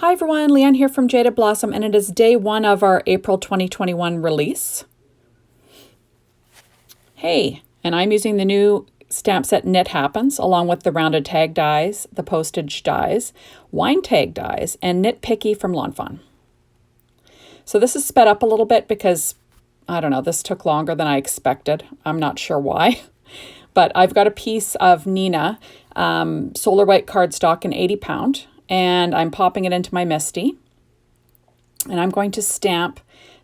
Hi everyone, Leanne here from Jaded Blossom, and it is day one of our April 2021 release. Hey, and I'm using the new stamp set Knit Happens along with the rounded tag dies, the postage dies, wine tag dies, and Knit Picky from Lawn Fawn. So this is sped up a little bit because, I don't know, this took longer than I expected. I'm not sure why. But I've got a piece of Nina Solar White cardstock in 80 pound, and I'm popping it into my Misty. And I'm going to stamp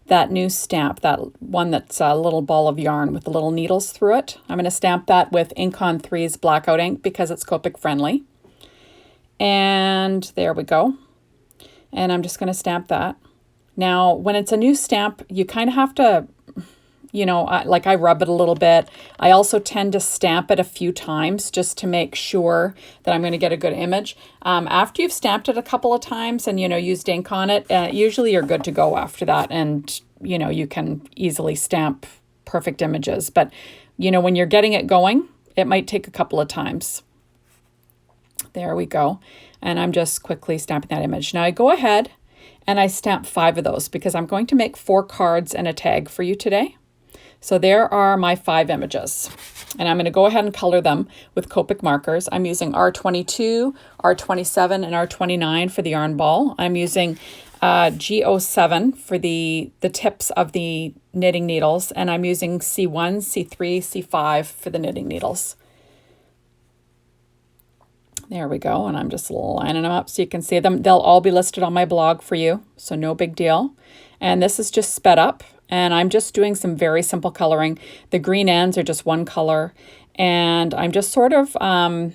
that new stamp, that one that's a little ball of yarn with the little needles through it. I'm going to stamp that with Ink on 3's blackout ink because it's Copic friendly. And there we go. And I'm just going to stamp that. Now, when it's a new stamp, you kind of have to, I rub it a little bit. I also tend to stamp it a few times just to make sure that I'm going to get a good image. After you've stamped it a couple of times and, used ink on it, usually you're good to go after that. And, you can easily stamp perfect images. But, when you're getting it going, it might take a couple of times. There we go. And I'm just quickly stamping that image. Now I go ahead and I stamp 5 of those because I'm going to make 4 cards and a tag for you today. So there are my 5 images, and I'm going to go ahead and color them with Copic markers. I'm using R22, R27, and R29 for the yarn ball. I'm using G07 for the tips of the knitting needles, and I'm using C1, C3, C5 for the knitting needles. There we go, and I'm just lining them up so you can see them. They'll all be listed on my blog for you, so no big deal. And this is just sped up, and I'm just doing some very simple coloring. The green ends are just one color, and I'm just sort of, coloring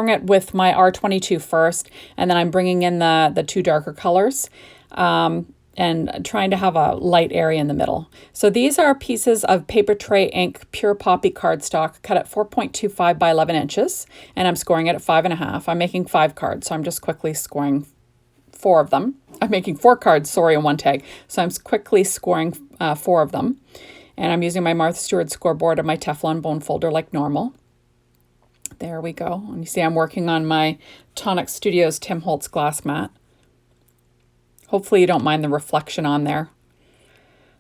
it with my R22 first, and then I'm bringing in the 2 darker colors. And trying to have a light area in the middle. So these are pieces of paper tray ink pure poppy cardstock cut at 4.25 by 11 inches, and I'm scoring it at 5.5. I'm making 5 cards, so I'm just quickly scoring 4 of them. I'm making 4 cards, sorry, in one tag. So I'm quickly scoring 4 of them. And I'm using my Martha Stewart scoreboard and my Teflon bone folder like normal. There we go. And you see I'm working on my Tonic Studios Tim Holtz glass mat. Hopefully you don't mind the reflection on there.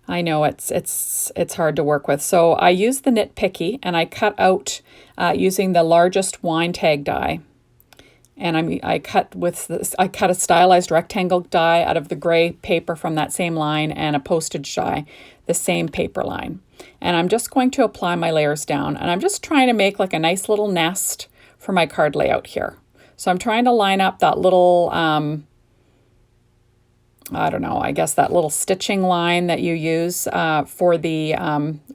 I know it's hard to work with. So I use the Knit Picky, and I cut out using the largest wine tag die. And I cut a stylized rectangle die out of the gray paper from that same line, and a postage die, the same paper line. And I'm just going to apply my layers down, and I'm just trying to make like a nice little nest for my card layout here. So I'm trying to line up that little I guess that little stitching line that you use for the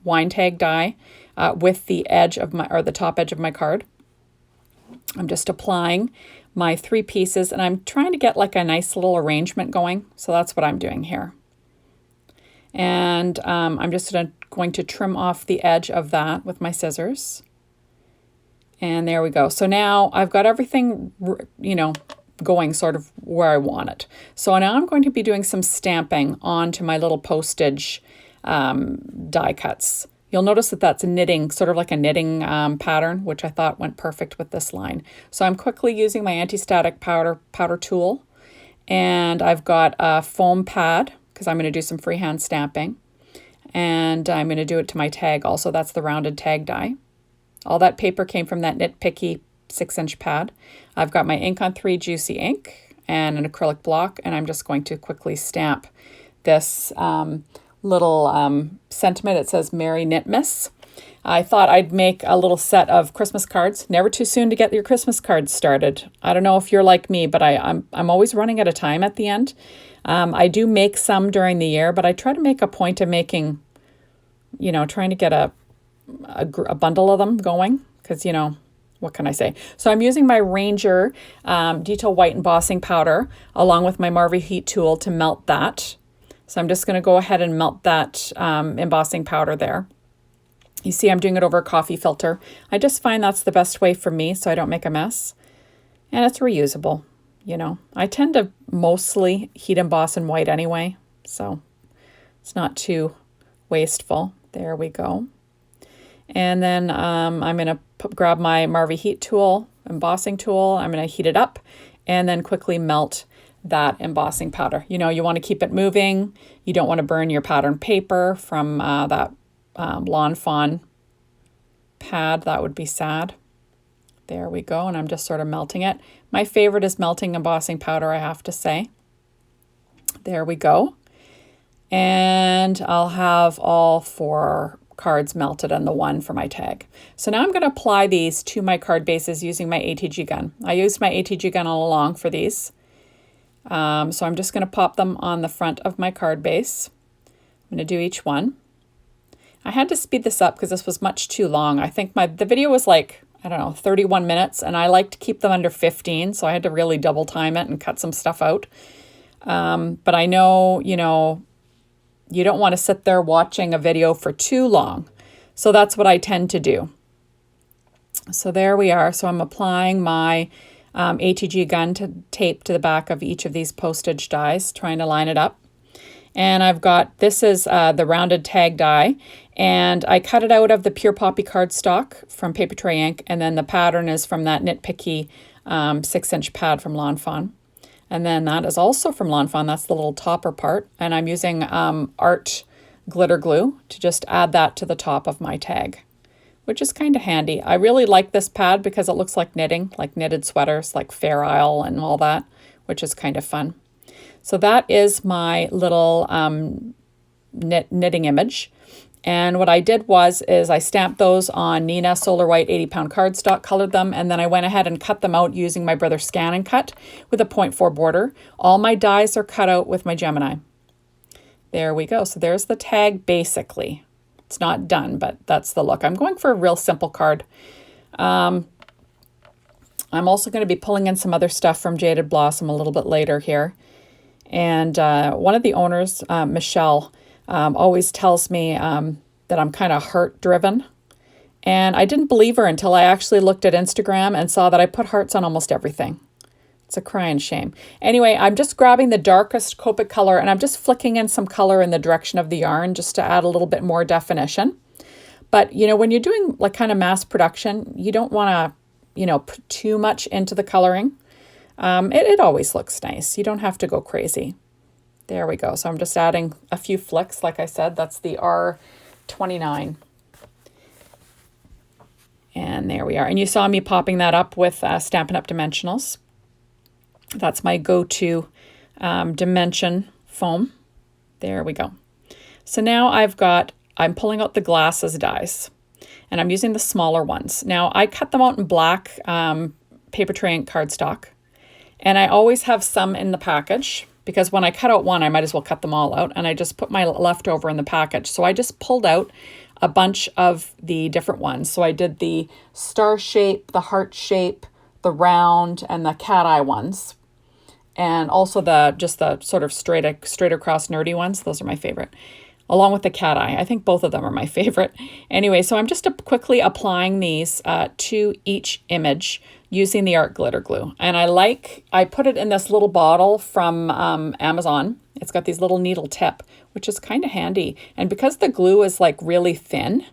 wine tag die with the edge of the top edge of my card. I'm just applying my 3 pieces, and I'm trying to get like a nice little arrangement going. So that's what I'm doing here. And I'm just going to trim off the edge of that with my scissors. And there we go. So now I've got everything, going sort of where I want it. So now I'm going to be doing some stamping onto my little postage die cuts. You'll notice that that's a knitting, sort of like a knitting pattern, which I thought went perfect with this line. So I'm quickly using my anti-static powder tool, and I've got a foam pad because I'm going to do some freehand stamping, and I'm going to do it to my tag also. That's the rounded tag die. All that paper came from that Knit Picky 6-inch pad. I've got my Ink on 3 Juicy ink and an acrylic block, and I'm just going to quickly stamp this little sentiment. It says Merry Knitmas. I thought I'd make a little set of Christmas cards. Never too soon to get your Christmas cards started. I don't know if you're like me, but I'm always running out of time at the end. I do make some during the year, but I try to make a point of making, trying to get a bundle of them going because, what can I say? So I'm using my Ranger Detail White embossing powder along with my Marvy heat tool to melt that. So I'm just going to go ahead and melt that embossing powder there. You see I'm doing it over a coffee filter. I just find that's the best way for me so I don't make a mess. And it's reusable, I tend to mostly heat emboss in white anyway, so it's not too wasteful. There we go. And then I'm going to grab my Marvy heat tool, embossing tool. I'm going to heat it up, and then quickly melt that embossing powder. You know, you want to keep it moving. You don't want to burn your pattern paper from that Lawn Fawn pad. That would be sad. There we go, and I'm just sort of melting it. My favorite is melting embossing powder, I have to say. There we go. And I'll have all 4 cards melted and the 1 for my tag. So now I'm going to apply these to my card bases using my ATG gun. I used my ATG gun all along for these. So I'm just going to pop them on the front of my card base. I'm going to do each one. I had to speed this up because this was much too long. I think the video was like, I don't know, 31 minutes, and I like to keep them under 15, so I had to really double time it and cut some stuff out. But I know, you know, you don't want to sit there watching a video for too long. So that's what I tend to do. So there we are. So I'm applying my ATG gun tape to the back of each of these postage dies, trying to line it up. And I've got, this is the rounded tag die, and I cut it out of the Pure Poppy cardstock from Paper Tray Ink, and then the pattern is from that Nitpicky 6-inch pad from Lawn Fawn. And then that is also from Lawn Fawn. That's the little topper part. And I'm using art glitter glue to just add that to the top of my tag, which is kind of handy. I really like this pad because it looks like knitting, like knitted sweaters, like Fair Isle and all that, which is kind of fun. So that is my little knitting image. And what I did is I stamped those on Nina Solar White 80-pound cardstock, colored them, and then I went ahead and cut them out using my Brother Scan and Cut with a 0.4 border. All my dies are cut out with my Gemini. There we go. So there's the tag basically. It's not done, but that's the look. I'm going for a real simple card. I'm also going to be pulling in some other stuff from Jaded Blossom a little bit later here. And one of the owners, Michelle, always tells me that I'm kind of heart-driven. And I didn't believe her until I actually looked at Instagram and saw that I put hearts on almost everything. It's a crying shame. Anyway, I'm just grabbing the darkest Copic color and I'm just flicking in some color in the direction of the yarn just to add a little bit more definition. But, you know, when you're doing like kind of mass production, you don't want to, you know, put too much into the coloring. It always looks nice. You don't have to go crazy. There we go. So I'm just adding a few flicks. Like I said, that's the R29. And there we are. And you saw me popping that up with Stampin' Up! Dimensionals. That's my go-to dimension foam. There we go. So now I'm pulling out the glasses dies. And I'm using the smaller ones. Now, I cut them out in black Paper Tray Ink cardstock. And I always have some in the package, because when I cut out one, I might as well cut them all out. And I just put my leftover in the package. So I just pulled out a bunch of the different ones. So I did the star shape, the heart shape, the round, and the cat eye ones. And also just the sort of straight across nerdy ones. Those are my favorite. Along with the cat eye. I think both of them are my favorite. Anyway, so I'm just quickly applying these to each image using the art glitter glue. And I put it in this little bottle from Amazon. It's got these little needle tip, which is kind of handy. And because the glue is like really thin,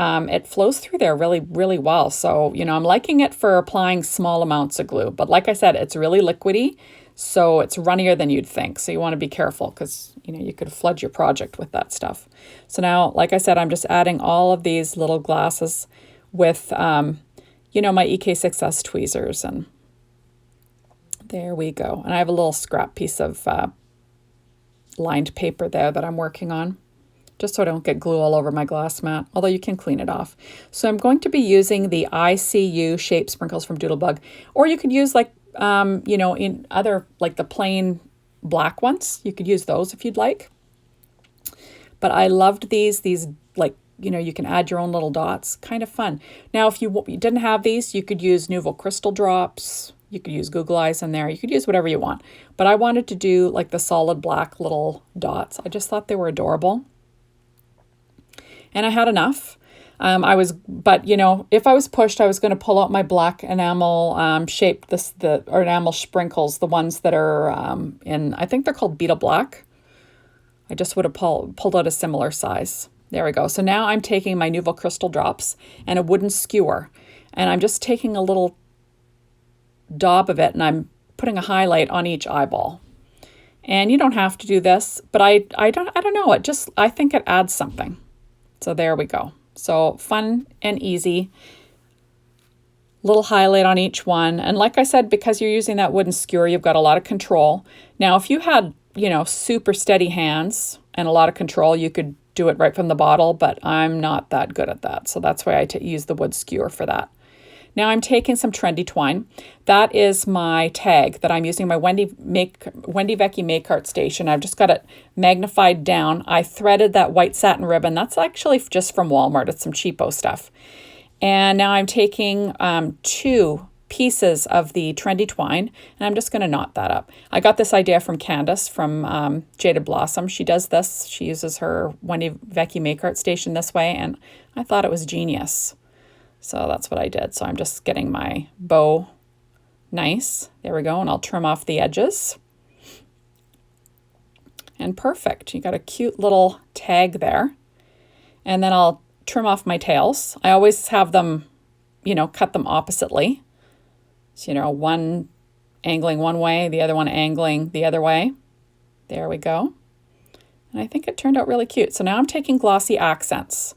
it flows through there really, really well. So, you know, I'm liking it for applying small amounts of glue. But like I said, it's really liquidy, so it's runnier than you'd think. So you want to be careful because, you know, you could flood your project with that stuff. So now, like I said, I'm just adding all of these little glasses with, you know, my EK6S tweezers. And there we go. And I have a little scrap piece of lined paper there that I'm working on, just so I don't get glue all over my glass mat, although you can clean it off. So I'm going to be using the ICU shape sprinkles from Doodlebug, or you could use like, you know, in other, like the plain black ones, you could use those if you'd like. But I loved these like, you know, you can add your own little dots, kind of fun. Now, if you didn't have these, you could use Nuvo Crystal Drops. You could use Google Eyes in there. You could use whatever you want. But I wanted to do like the solid black little dots. I just thought they were adorable. And I had enough. But you know, if I was pushed, I was going to pull out my black enamel or enamel sprinkles, the ones that are I think they're called Beetle Black. I just would have pulled out a similar size. There we go. So now I'm taking my Nuvo Crystal Drops and a wooden skewer, and I'm just taking a little daub of it, and I'm putting a highlight on each eyeball. And you don't have to do this, but I don't know, I think it adds something. So there we go. So fun and easy. Little highlight on each one. And like I said, because you're using that wooden skewer, you've got a lot of control. Now, if you had, super steady hands and a lot of control, you could do it right from the bottle, but I'm not that good at that. So that's why I use the wood skewer for that. Now I'm taking some trendy twine. That is my tag that I'm using, my Wendy Vecchi Make Art Station. I've just got it magnified down. I threaded that white satin ribbon. That's actually just from Walmart. It's some cheapo stuff. And now I'm taking 2 pieces of the trendy twine, and I'm just going to knot that up. I got this idea from Candace from Jaded Blossom. She does this. She uses her Wendy Vecchi Make Art Station this way, and I thought it was genius. So that's what I did. So I'm just getting my bow nice. There we go. And I'll trim off the edges. And perfect. You got a cute little tag there. And then I'll trim off my tails. I always have them, cut them oppositely. So, one angling one way, the other one angling the other way. There we go. And I think it turned out really cute. So now I'm taking glossy accents.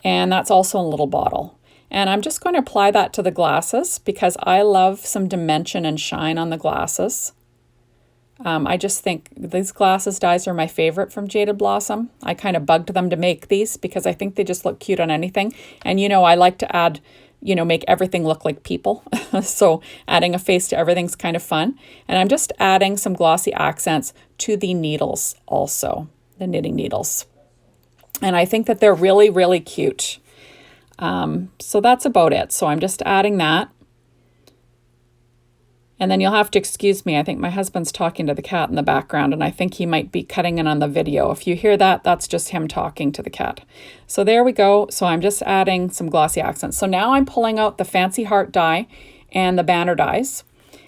And that's also in a little bottle. And I'm just going to apply that to the glasses because I love some dimension and shine on the glasses. I just think these glasses dies are my favorite from Jaded Blossom. I kind of bugged them to make these because I think they just look cute on anything. And I like to add, make everything look like people. So adding a face to everything's kind of fun. And I'm just adding some glossy accents to the needles also, the knitting needles. And I think that they're really, really cute. So that's about it. So I'm just adding that. And then you'll have to excuse me. I think my husband's talking to the cat in the background, and I think he might be cutting in on the video. If you hear that, that's just him talking to the cat. So there we go. So I'm just adding some glossy accents. So now I'm pulling out the Fancy Heart die and the banner dies.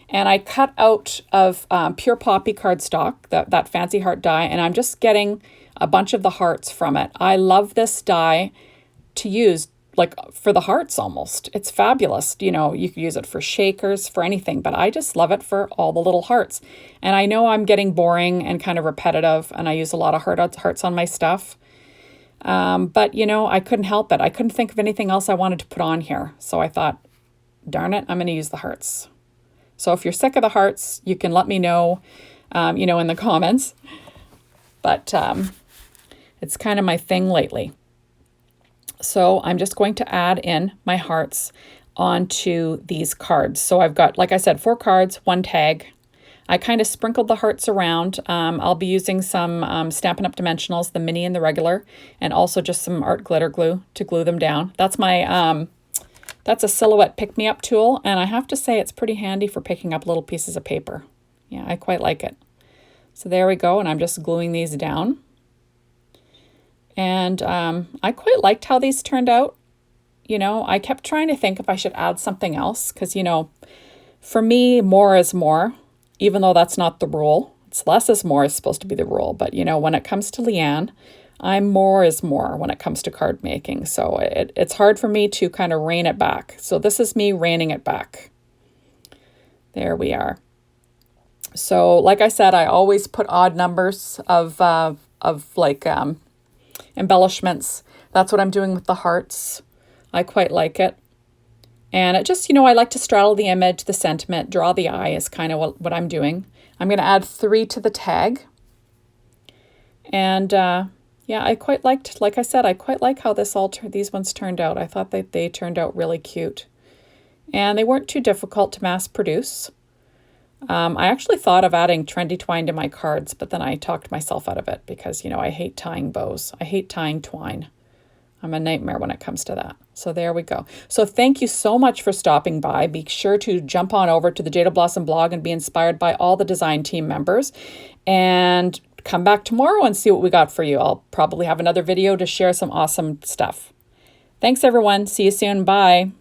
And I cut out of Pure Poppy cardstock, that Fancy Heart die, and I'm just getting a bunch of the hearts from it. I love this die to use like for the hearts almost. It's fabulous. You could use it for shakers, for anything, but I just love it for all the little hearts. And I know I'm getting boring and kind of repetitive, and I use a lot of hearts on my stuff. But I couldn't help it. I couldn't think of anything else I wanted to put on here. So I thought, darn it, I'm going to use the hearts. So if you're sick of the hearts, you can let me know, in the comments. But it's kind of my thing lately. So I'm just going to add in my hearts onto these cards. So I've got, like I said, 4 cards, 1 tag. I kind of sprinkled the hearts around. I'll be using some Stampin' Up! Dimensionals, the mini and the regular, and also just some art glitter glue to glue them down. That's my, that's a silhouette pick-me-up tool, and I have to say it's pretty handy for picking up little pieces of paper. Yeah, I quite like it. So there we go, and I'm just gluing these down. And I quite liked how these turned out. I kept trying to think if I should add something else because, for me, more is more, even though that's not the rule. It's less is more is supposed to be the rule. But, when it comes to Leanne, I'm more is more when it comes to card making. So it's hard for me to kind of rein it back. So this is me reining it back. There we are. So like I said, I always put odd numbers of embellishments. That's what I'm doing with the hearts. I quite like it. And it just, I like to straddle the image, the sentiment, draw the eye is kind of what I'm doing. I'm going to add 3 to the tag. And yeah, I quite liked, like I said, I quite like how these ones turned out. I thought that they turned out really cute. And they weren't too difficult to mass produce. I actually thought of adding trendy twine to my cards, but then I talked myself out of it because, I hate tying bows. I hate tying twine. I'm a nightmare when it comes to that. So there we go. So thank you so much for stopping by. Be sure to jump on over to the Jaded Blossom blog and be inspired by all the design team members. And come back tomorrow and see what we got for you. I'll probably have another video to share some awesome stuff. Thanks, everyone. See you soon. Bye.